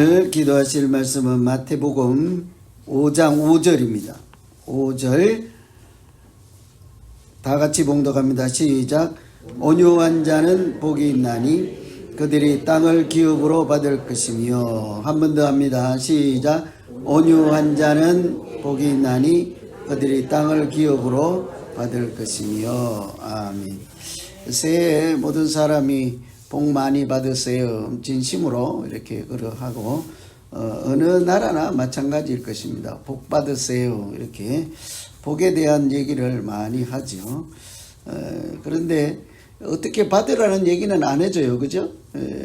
오늘 기도하실 말씀은 마태복음 5장 5절입니다. 5절 다 같이 봉독합니다. 시작. 온유한 자는 복이 있나니 그들이 땅을 기업으로 받을 것이며. 한 번 더 합니다. 시작. 온유한 자는 복이 있나니 그들이 땅을 기업으로 받을 것이며. 아멘. 새해 모든 사람이 복 많이 받으세요. 진심으로 이렇게 하고 어느 나라나 마찬가지일 것입니다. 복 받으세요. 이렇게 복에 대한 얘기를 많이 하죠. 그런데 어떻게 받으라는 얘기는 안 해줘요. 그죠?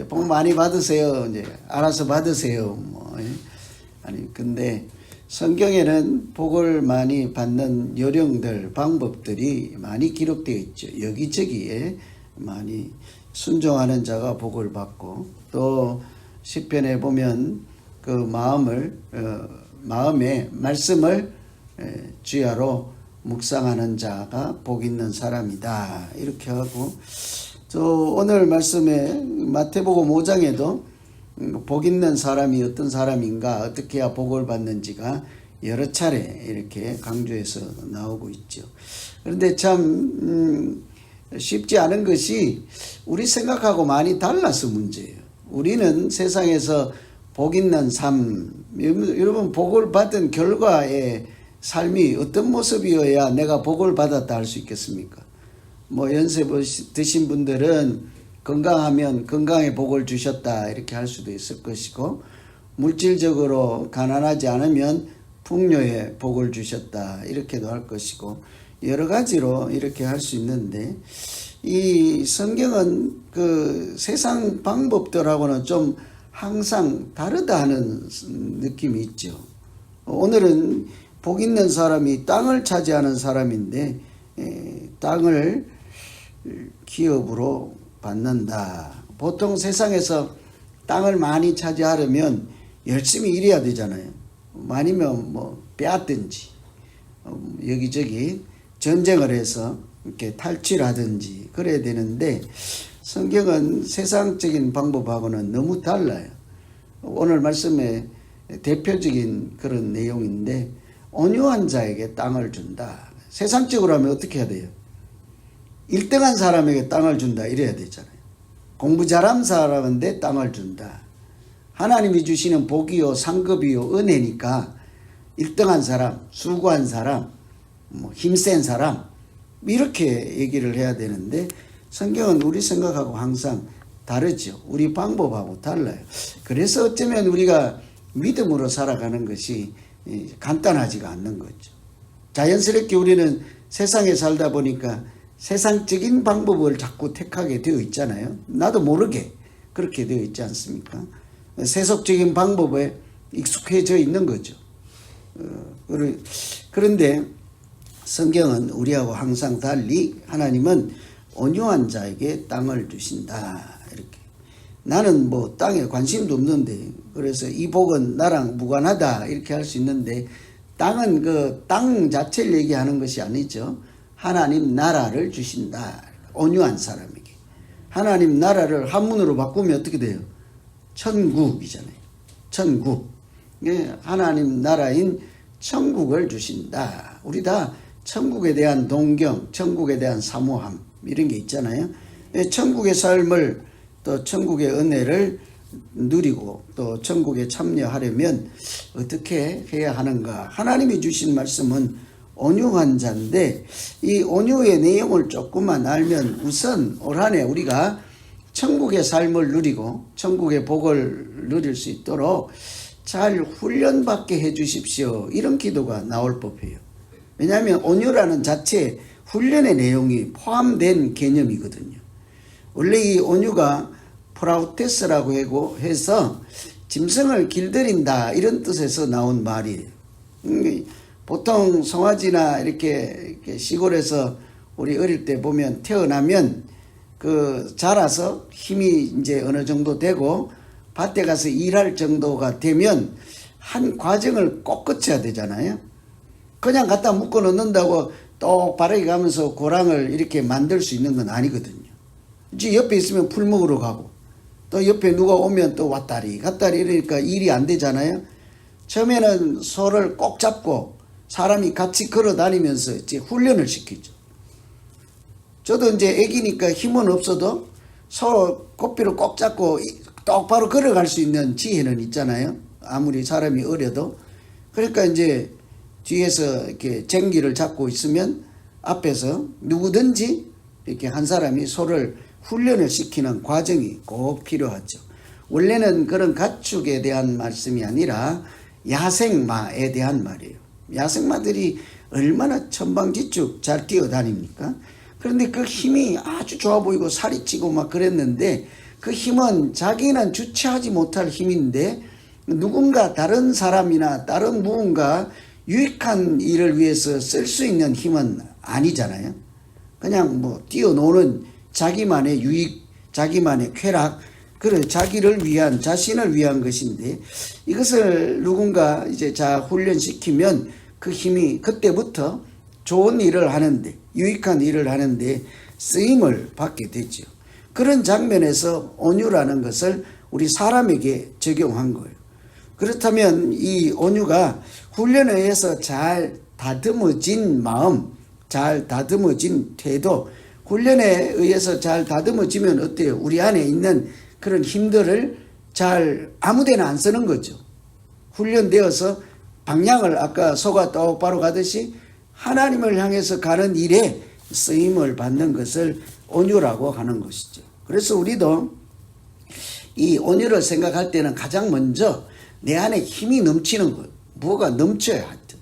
복 많이 받으세요. 이제 알아서 받으세요. 아니 근데 성경에는 복을 많이 받는 요령들, 방법들이 많이 기록되어 있죠. 여기저기에 많이 순종하는 자가 복을 받고, 또 시편에 보면 그 마음의 말씀을 주야로 묵상하는 자가 복 있는 사람이다. 이렇게 하고, 또 오늘 말씀에 마태복음 5장에도 복 있는 사람이 어떤 사람인가, 어떻게 해야 복을 받는지가 여러 차례 이렇게 강조해서 나오고 있죠. 그런데 참 쉽지 않은 것이 우리 생각하고 많이 달라서 문제예요. 우리는 세상에서 복 있는 삶, 여러분 복을 받은 결과의 삶이 어떤 모습이어야 내가 복을 받았다 할 수 있겠습니까? 연세 드신 분들은 건강하면 건강에 복을 주셨다 이렇게 할 수도 있을 것이고, 물질적으로 가난하지 않으면 풍요에 복을 주셨다 이렇게도 할 것이고, 여러 가지로 이렇게 할 수 있는데, 이 성경은 그 세상 방법들하고는 좀 항상 다르다 하는 느낌이 있죠. 오늘은 복 있는 사람이 땅을 차지하는 사람인데, 땅을 기업으로 받는다. 보통 세상에서 땅을 많이 차지하려면 열심히 일해야 되잖아요. 아니면 빼앗든지 여기저기 전쟁을 해서 이렇게 탈취하든지 그래야 되는데, 성경은 세상적인 방법하고는 너무 달라요. 오늘 말씀에 대표적인 그런 내용인데, 온유한 자에게 땅을 준다. 세상적으로 하면 어떻게 해야 돼요? 1등한 사람에게 땅을 준다 이래야 되잖아요. 공부 잘한 사람한테 땅을 준다. 하나님이 주시는 복이요 상급이요 은혜니까 1등한 사람, 수고한 사람, 힘센 사람 이렇게 얘기를 해야 되는데, 성경은 우리 생각하고 항상 다르죠. 우리 방법하고 달라요. 그래서 어쩌면 우리가 믿음으로 살아가는 것이 간단하지가 않는 거죠. 자연스럽게 우리는 세상에 살다 보니까 세상적인 방법을 자꾸 택하게 되어 있잖아요. 나도 모르게 그렇게 되어 있지 않습니까? 세속적인 방법에 익숙해져 있는 거죠. 그런데 성경은 우리하고 항상 달리 하나님은 온유한 자에게 땅을 주신다. 이렇게. 나는 땅에 관심도 없는데, 그래서 이 복은 나랑 무관하다 이렇게 할 수 있는데, 땅은 그 땅 자체를 얘기하는 것이 아니죠. 하나님 나라를 주신다. 온유한 사람에게. 하나님 나라를 한문으로 바꾸면 어떻게 돼요? 천국이잖아요. 천국. 하나님 나라인 천국을 주신다. 우리 다 천국에 대한 동경, 천국에 대한 사모함 이런 게 있잖아요. 천국의 삶을, 또 천국의 은혜를 누리고 또 천국에 참여하려면 어떻게 해야 하는가. 하나님이 주신 말씀은 온유한 자인데, 이 온유의 내용을 조금만 알면 우선 올 한 해 우리가 천국의 삶을 누리고 천국의 복을 누릴 수 있도록 잘 훈련받게 해 주십시오. 이런 기도가 나올 법해요. 왜냐하면 온유라는 자체 훈련의 내용이 포함된 개념이거든요. 원래 이 온유가 프라우테스라고 해서 짐승을 길들인다 이런 뜻에서 나온 말이에요. 보통 송아지나 이렇게 시골에서 우리 어릴 때 보면 태어나면 자라서 힘이 이제 어느 정도 되고 밭에 가서 일할 정도가 되면 한 과정을 꼭 거쳐야 되잖아요. 그냥 갖다 묶어 놓는다고 똑바르게 가면서 고랑을 이렇게 만들 수 있는 건 아니거든요. 이제 옆에 있으면 풀 먹으러 가고, 또 옆에 누가 오면 또 왔다리 갔다리 이러니까 일이 안 되잖아요. 처음에는 소를 꼭 잡고 사람이 같이 걸어 다니면서 이제 훈련을 시키죠. 저도 이제 애기니까 힘은 없어도 소 고삐를 꼭 잡고 똑바로 걸어갈 수 있는 지혜는 있잖아요. 아무리 사람이 어려도. 그러니까 이제 뒤에서 이렇게 쟁기를 잡고 있으면 앞에서 누구든지 이렇게 한 사람이 소를 훈련을 시키는 과정이 꼭 필요하죠. 원래는 그런 가축에 대한 말씀이 아니라 야생마에 대한 말이에요. 야생마들이 얼마나 천방지축 잘 뛰어다닙니까? 그런데 그 힘이 아주 좋아 보이고 살이 찌고 막 그랬는데 그 힘은 자기는 주체하지 못할 힘인데 누군가 다른 사람이나 다른 무언가 유익한 일을 위해서 쓸 수 있는 힘은 아니잖아요. 그냥 뭐 뛰어노는 자기만의 유익, 자기만의 쾌락, 그런 자기를 위한, 자신을 위한 것인데 이것을 누군가 이제 훈련시키면 그 힘이 그때부터 좋은 일을 하는데, 유익한 일을 하는데 쓰임을 받게 되죠. 그런 장면에서 온유라는 것을 우리 사람에게 적용한 거예요. 그렇다면 이 온유가 훈련에 의해서 잘 다듬어진 마음, 잘 다듬어진 태도, 훈련에 의해서 잘 다듬어지면 어때요? 우리 안에 있는 그런 힘들을 잘 아무데나 안 쓰는 거죠. 훈련되어서 방향을 아까 소가 똑바로 가듯이 하나님을 향해서 가는 일에 쓰임을 받는 것을 온유라고 하는 것이죠. 그래서 우리도 이 온유를 생각할 때는 가장 먼저 내 안에 힘이 넘치는 것, 뭐가 넘쳐요. 하여튼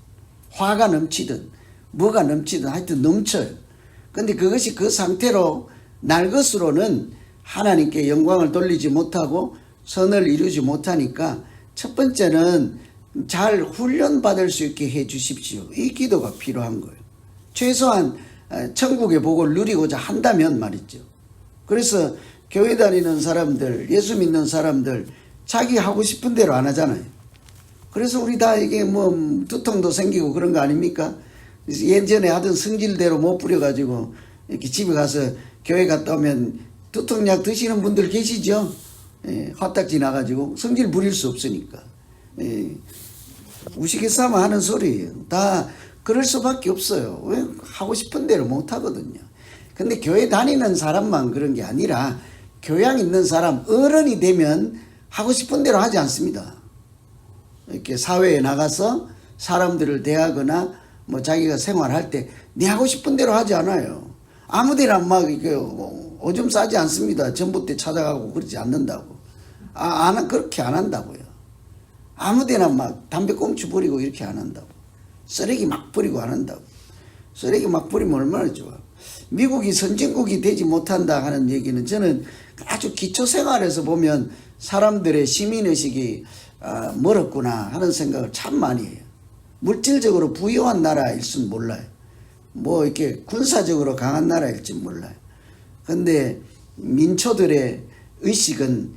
화가 넘치든 뭐가 넘치든 하여튼 넘쳐요. 근데 그것이 그 상태로 날 것으로는 하나님께 영광을 돌리지 못하고 선을 이루지 못하니까 첫 번째는 잘 훈련받을 수 있게 해 주십시오. 이 기도가 필요한 거예요. 최소한 천국의 복을 누리고자 한다면 말이죠. 그래서 교회 다니는 사람들, 예수 믿는 사람들 자기 하고 싶은 대로 안 하잖아요. 그래서 우리 다 이게 뭐 두통도 생기고 그런 거 아닙니까? 예전에 하던 성질대로 못 부려가지고 이렇게 집에 가서 교회 갔다 오면 두통약 드시는 분들 계시죠? 예, 화딱지 나가지고 성질 부릴 수 없으니까. 예, 우스갯소리 하는 소리예요. 다 그럴 수밖에 없어요. 왜? 하고 싶은 대로 못 하거든요. 근데 교회 다니는 사람만 그런 게 아니라 교양 있는 사람, 어른이 되면 하고 싶은 대로 하지 않습니다. 이렇게 사회에 나가서 사람들을 대하거나 뭐 자기가 생활할 때 네 하고 싶은 대로 하지 않아요. 아무데나 막 이렇게 오줌 싸지 않습니다. 전봇대 찾아가고 그러지 않는다고. 그렇게 안 한다고요. 아무데나 막 담배 꽁초 버리고 이렇게 안 한다고. 쓰레기 막 버리고 안 한다고. 쓰레기 막 버리면 얼마나 좋아. 미국이 선진국이 되지 못한다 하는 얘기는 저는 아주 기초 생활에서 보면 사람들의 시민의식이 멀었구나 하는 생각을 참 많이 해요. 물질적으로 부유한 나라일진 몰라요. 뭐 이렇게 군사적으로 강한 나라일진 몰라요. 근데 민초들의 의식은,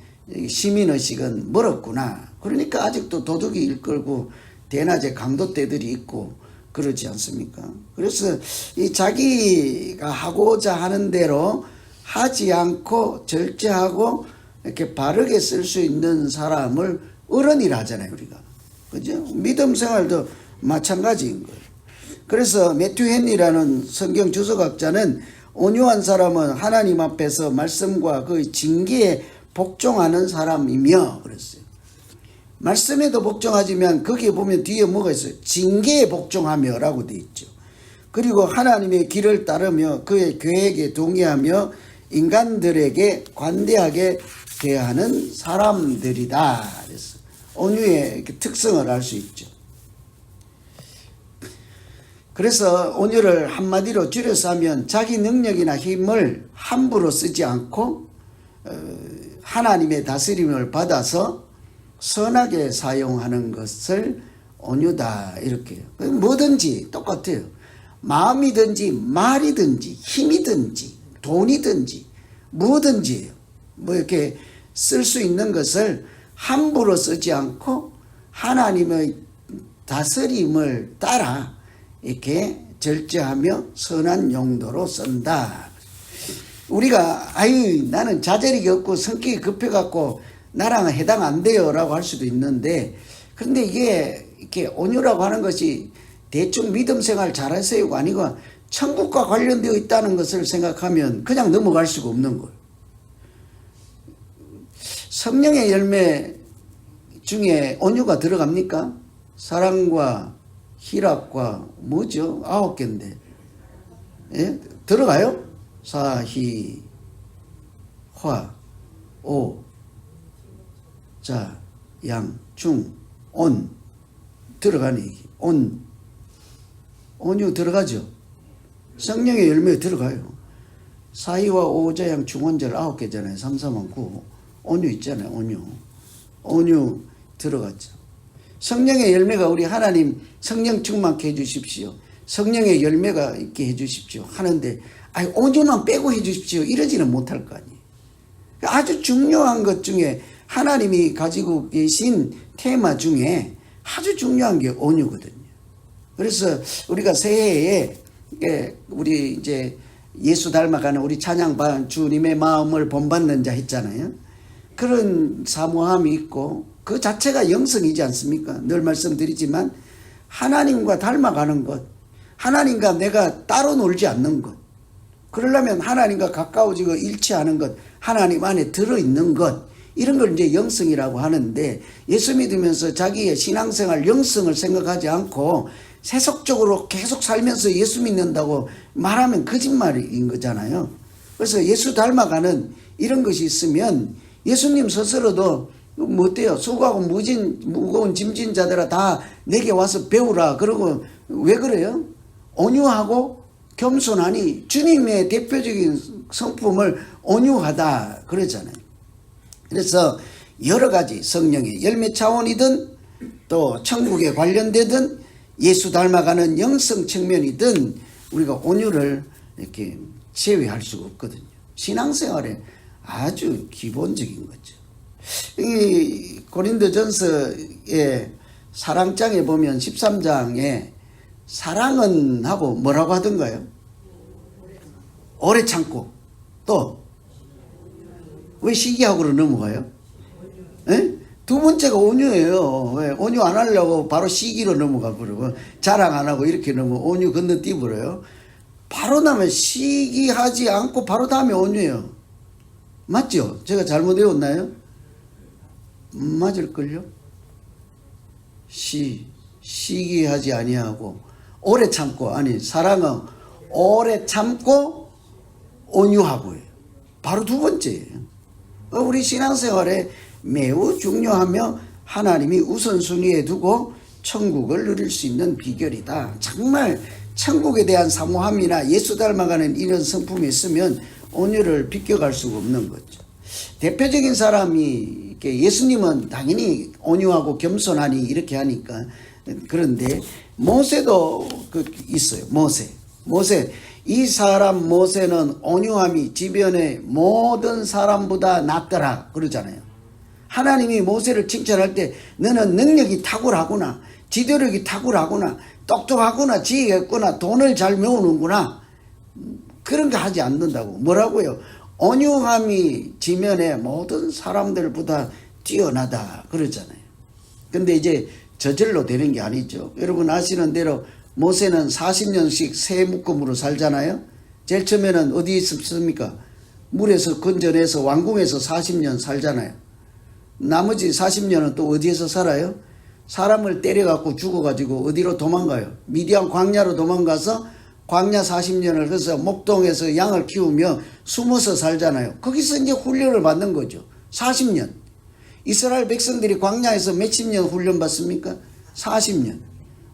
시민의식은 멀었구나. 그러니까 아직도 도둑이 일끌고 대낮에 강도떼들이 있고 그러지 않습니까? 그래서 이 자기가 하고자 하는 대로 하지 않고 절제하고 이렇게 바르게 쓸 수 있는 사람을 어른이라 하잖아요, 우리가. 그죠? 믿음 생활도 마찬가지인 거예요. 그래서 매튜 헨리라는 성경 주석학자는 온유한 사람은 하나님 앞에서 말씀과 그 징계에 복종하는 사람이며 그랬어요. 말씀에도 복종하지만 거기에 보면 뒤에 뭐가 있어요? 징계에 복종하며 라고 되어 있죠. 그리고 하나님의 길을 따르며 그의 계획에 동의하며 인간들에게 관대하게 대하는 사람들이다. 그래서 온유의 특성을 알 수 있죠. 그래서 온유를 한마디로 줄여서 하면 자기 능력이나 힘을 함부로 쓰지 않고 하나님의 다스림을 받아서 선하게 사용하는 것을 온유다 이렇게. 뭐든지 똑같아요. 마음이든지 말이든지 힘이든지 돈이든지 뭐든지 뭐 이렇게 쓸 수 있는 것을 함부로 쓰지 않고 하나님의 다스림을 따라 이렇게 절제하며 선한 용도로 쓴다. 우리가 아유 나는 자제력이 없고 성격이 급해갖고 나랑 해당 안 돼요 라고 할 수도 있는데, 그런데 이게 이렇게 온유라고 하는 것이 대충 믿음 생활 잘하세요가 아니고 천국과 관련되어 있다는 것을 생각하면 그냥 넘어갈 수가 없는 거예요. 성령의 열매 중에 온유가 들어갑니까? 사랑과 희락과 뭐죠? 9개인데 예? 들어가요? 사, 희, 화, 오, 자, 양, 중, 온 들어가는 얘기. 온유 들어가죠? 성령의 열매에 들어가요. 사이와 오자양 중원절 9개잖아요. 3, 4만 9. 온유 있잖아요. 온유 들어갔죠. 성령의 열매가 우리 하나님 성령 충만케 해주십시오. 성령의 열매가 있게 해주십시오. 하는데 아니 온유만 빼고 해주십시오. 이러지는 못할 거 아니에요. 아주 중요한 것 중에 하나님이 가지고 계신 테마 중에 아주 중요한 게 온유거든요. 그래서 우리가 새해에 우리 이제 예수 닮아가는 우리 찬양반 주님의 마음을 본받는 자 했잖아요. 그런 사모함이 있고 그 자체가 영성이지 않습니까? 늘 말씀드리지만 하나님과 닮아가는 것, 하나님과 내가 따로 놀지 않는 것, 그러려면 하나님과 가까워지고 일치하는 것, 하나님 안에 들어있는 것, 이런 걸 이제 영성이라고 하는데, 예수 믿으면서 자기의 신앙생활 영성을 생각하지 않고 세속적으로 계속 살면서 예수 믿는다고 말하면 거짓말인 거잖아요. 그래서 예수 닮아가는 이런 것이 있으면 예수님 스스로도 뭐 어때요? 수고하고 무거운 짐진 자들아 다 내게 와서 배우라. 그러고 왜 그래요? 온유하고 겸손하니 주님의 대표적인 성품을 온유하다 그러잖아요. 그래서 여러 가지 성령의 열매 차원이든 또 천국에 관련되든 예수 닮아가는 영성 측면이든 우리가 온유를 이렇게 제외할 수가 없거든요. 신앙생활에 아주 기본적인 거죠. 이 고린도전서의 사랑장에 보면 13장에 사랑은 하고 뭐라고 하던가요? 오래 참고 또 왜 시기하고로 넘어가요? 에? 두 번째가 온유예요. 왜? 온유 안 하려고 바로 시기로 넘어가 버리고 자랑 안 하고 이렇게 넘어 온유 건너뛰어 버려요. 바로 다음에 시기하지 않고 바로 다음에 온유예요. 맞죠? 제가 잘못 외웠나요? 맞을걸요? 시기하지 아니하고 오래 참고, 아니 사랑은 오래 참고 온유하고요. 바로 두 번째예요. 우리 신앙생활에 매우 중요하며 하나님이 우선순위에 두고 천국을 누릴 수 있는 비결이다. 정말 천국에 대한 사모함이나 예수 닮아가는 이런 성품이 있으면 온유를 비껴갈 수가 없는 거죠. 대표적인 사람이 예수님은 당연히 온유하고 겸손하니 이렇게 하니까. 그런데 모세도 있어요. 모세 이 사람 모세는 온유함이 지변의 모든 사람보다 낫더라 그러잖아요. 하나님이 모세를 칭찬할 때 너는 능력이 탁월하구나, 지도력이 탁월하구나, 똑똑하구나, 지혜가 있구나, 돈을 잘 모으는구나, 그런 거 하지 않는다고. 뭐라고요? 온유함이 지면의 모든 사람들보다 뛰어나다 그러잖아요. 근데 이제 저절로 되는 게 아니죠. 여러분 아시는 대로 모세는 40년씩 새 묶음으로 살잖아요. 제일 처음에는 어디 있습니까? 물에서 건져내서 왕궁에서 40년 살잖아요. 나머지 40년은 또 어디에서 살아요? 사람을 때려갖고 죽어가지고 어디로 도망가요? 미디안 광야로 도망가서 광야 40년을 해서 목동에서 양을 키우며 숨어서 살잖아요. 거기서 이제 훈련을 받는 거죠. 40년. 이스라엘 백성들이 광야에서 몇십 년 훈련 받습니까? 40년.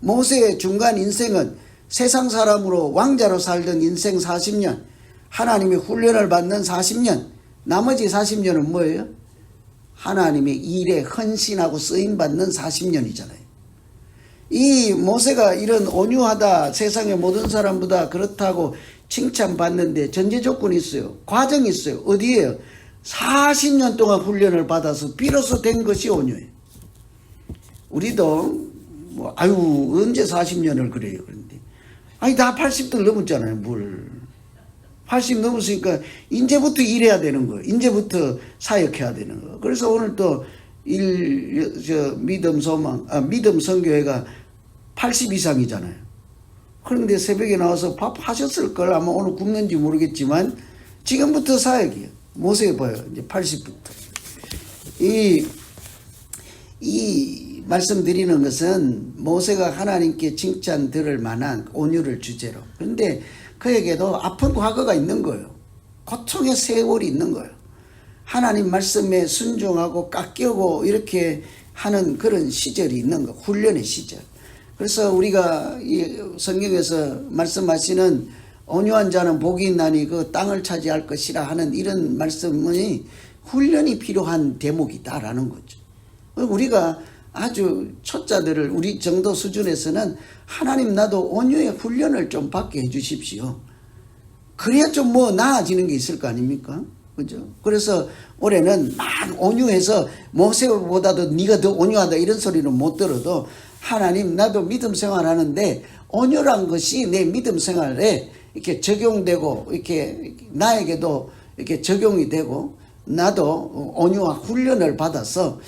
모세의 중간 인생은 세상 사람으로 왕자로 살던 인생 40년, 하나님의 훈련을 받는 40년, 나머지 40년은 뭐예요? 하나님의 일에 헌신하고 쓰임받는 40년이잖아요. 이 모세가 이런 온유하다, 세상의 모든 사람보다 그렇다고 칭찬받는데 전제 조건이 있어요. 과정이 있어요. 어디에요? 40년 동안 훈련을 받아서 비로소 된 것이 온유예요. 우리도 언제 40년을 그래요. 그런데 나 80도 넘었잖아요. 80 넘었으니까 이제부터 일해야 되는 거예요. 이제부터 사역해야 되는 거예요. 그래서 오늘 또 믿음 선교회가 80 이상이잖아요. 그런데 새벽에 나와서 밥 하셨을 걸. 아마 오늘 굶는지 모르겠지만 지금부터 사역이에요. 모세 봐요. 이제 80부터. 이 말씀드리는 것은 모세가 하나님께 칭찬 들을 만한 온유를 주제로. 그런데 그에게도 아픈 과거가 있는 거예요. 고통의 세월이 있는 거예요. 하나님 말씀에 순종하고 깎이고 이렇게 하는 그런 시절이 있는 거, 훈련의 시절. 그래서 우리가 이 성경에서 말씀하시는 온유한 자는 복이 있나니 그 땅을 차지할 것이라 하는 이런 말씀이 훈련이 필요한 대목이다라는 거죠. 우리가 아주 초짜들을 우리 정도 수준에서는 하나님 나도 온유의 훈련을 좀 받게 해 주십시오. 그래야 좀 뭐 나아지는 게 있을 거 아닙니까? 그죠? 그래서 올해는 막 온유해서 모세보다도 네가 더 온유하다 이런 소리는 못 들어도 하나님 나도 믿음 생활하는데 온유란 것이 내 믿음 생활에 이렇게 적용되고 이렇게 나에게도 이렇게 적용이 되고 나도 온유와 훈련을 받아서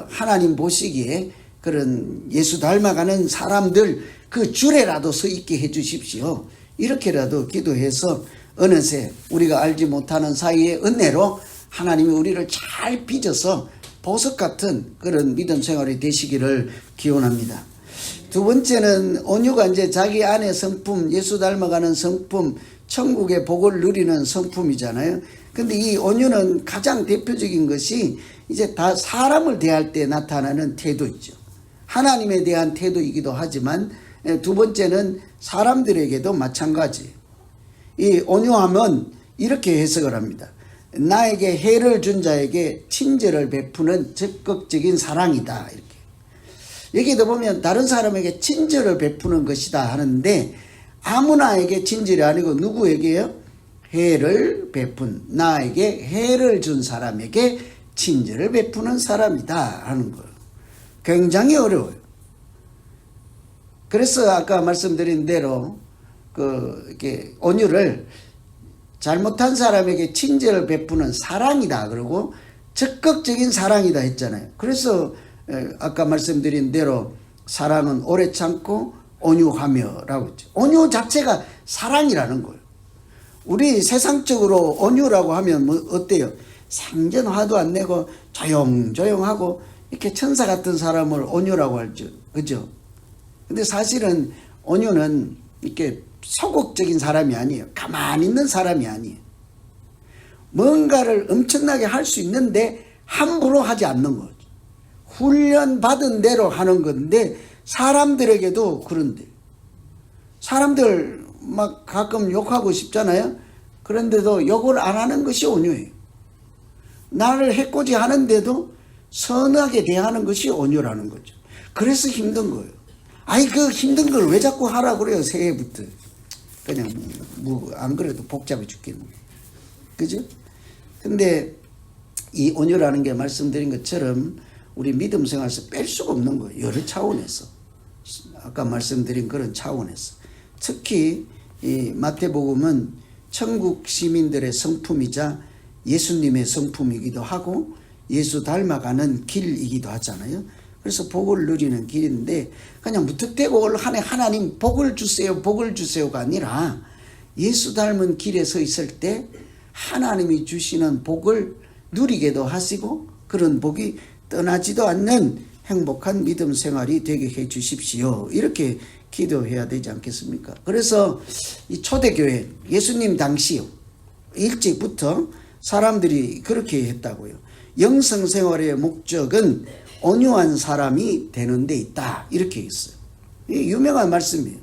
하나님 보시기에 그런 예수 닮아가는 사람들 그 줄에라도 서 있게 해 주십시오. 이렇게라도 기도해서 어느새 우리가 알지 못하는 사이에 은혜로 하나님이 우리를 잘 빚어서 보석 같은 그런 믿음 생활이 되시기를 기원합니다. 두 번째는 온유가 이제 자기 안의 성품, 예수 닮아가는 성품, 천국의 복을 누리는 성품이잖아요. 근데 이 온유는 가장 대표적인 것이 이제 다 사람을 대할 때 나타나는 태도이죠. 하나님에 대한 태도이기도 하지만 두 번째는 사람들에게도 마찬가지예요. 이 온유함은 이렇게 해석을 합니다. 나에게 해를 준 자에게 친절을 베푸는 적극적인 사랑이다. 이렇게. 여기도 보면 다른 사람에게 친절을 베푸는 것이다 하는데 아무나에게 친절이 아니고 누구에게요? 해를 베푼, 나에게 해를 준 사람에게 친절을 베푸는 사람이다 하는 거예요. 굉장히 어려워요. 그래서 아까 말씀드린 대로 이렇게 온유를 잘못한 사람에게 친절을 베푸는 사랑이다 그러고 적극적인 사랑이다 했잖아요. 그래서 아까 말씀드린 대로 사랑은 오래 참고 온유하며라고 했죠. 온유 자체가 사랑이라는 거예요. 우리 세상적으로 온유라고 하면 뭐 어때요? 생전 화도 안 내고 조용조용하고 이렇게 천사 같은 사람을 온유라고 할죠. 그죠? 근데 사실은 온유는 이렇게 소극적인 사람이 아니에요. 가만히 있는 사람이 아니에요. 뭔가를 엄청나게 할 수 있는데 함부로 하지 않는 거죠. 훈련받은 대로 하는 건데 사람들에게도 그런데 사람들 막 가끔 욕하고 싶잖아요. 그런데도 욕을 안 하는 것이 온유예요. 나를 해코지 하는데도 선하게 대하는 것이 온유라는 거죠. 그래서 힘든 거예요. 아니 그 힘든 걸 왜 자꾸 하라 그래요. 새해부터. 그냥 뭐 안 그래도 복잡해 죽겠네. 그죠? 근데 이 온유라는 게 말씀드린 것처럼 우리 믿음 생활에서 뺄 수가 없는 거예요. 여러 차원에서. 아까 말씀드린 그런 차원에서. 특히 이 마태복음은 천국 시민들의 성품이자 예수님의 성품이기도 하고 예수 닮아가는 길이기도 하잖아요. 그래서 복을 누리는 길인데 그냥 무턱대고 올 한 해 하나님 복을 주세요가 아니라 예수 닮은 길에 서 있을 때 하나님이 주시는 복을 누리게도 하시고 그런 복이 떠나지도 않는 행복한 믿음 생활이 되게 해 주십시오. 이렇게 기도해야 되지 않겠습니까? 그래서 이 초대교회 예수님 당시요 일찍부터 사람들이 그렇게 했다고요. 영성생활의 목적은 온유한 사람이 되는 데 있다. 이렇게 있어요. 유명한 말씀이에요.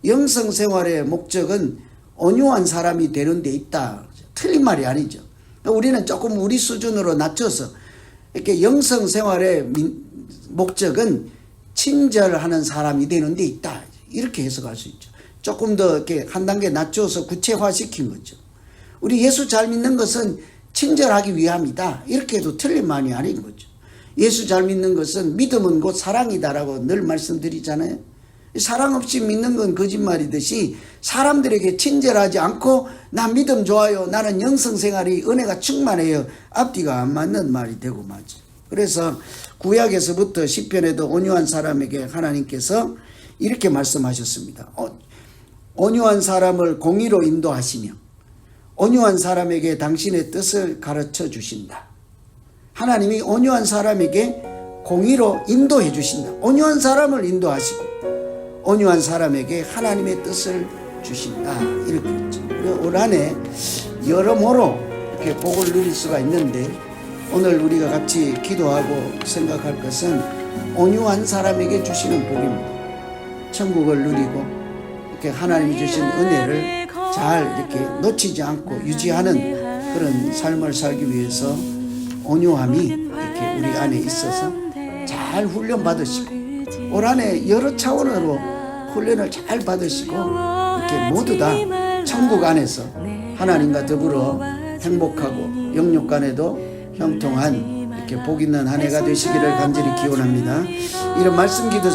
영성생활의 목적은 온유한 사람이 되는 데 있다. 틀린 말이 아니죠. 우리는 조금 우리 수준으로 낮춰서 이렇게 영성생활의 목적은 친절하는 사람이 되는 데 있다. 이렇게 해석할 수 있죠. 조금 더 이렇게 한 단계 낮춰서 구체화시킨 거죠. 우리 예수 잘 믿는 것은 친절하기 위함이다. 이렇게 해도 틀린 말이 아닌 거죠. 예수 잘 믿는 것은 믿음은 곧 사랑이다라고 늘 말씀드리잖아요. 사랑 없이 믿는 건 거짓말이듯이 사람들에게 친절하지 않고 나 믿음 좋아요, 나는 영성생활이 은혜가 충만해요, 앞뒤가 안 맞는 말이 되고 말죠. 그래서 구약에서부터 시편에도 온유한 사람에게 하나님께서 이렇게 말씀하셨습니다. 온유한 사람을 공의로 인도하시며 온유한 사람에게 당신의 뜻을 가르쳐 주신다. 하나님이 온유한 사람에게 공의로 인도해 주신다. 온유한 사람을 인도하시고 온유한 사람에게 하나님의 뜻을 주신다. 이렇게 했죠. 올 한해 여러모로 이렇게 복을 누릴 수가 있는데 오늘 우리가 같이 기도하고 생각할 것은 온유한 사람에게 주시는 복입니다. 천국을 누리고 이렇게 하나님이 주신 은혜를 잘 이렇게 놓치지 않고 유지하는 그런 삶을 살기 위해서 온유함이 이렇게 우리 안에 있어서 잘 훈련 받으시고 올 한해 여러 차원으로 훈련을 잘 받으시고 이렇게 모두 다 천국 안에서 하나님과 더불어 행복하고 영육 간에도 형통한 이렇게 복 있는 한 해가 되시기를 간절히 기원합니다. 이런 말씀 기도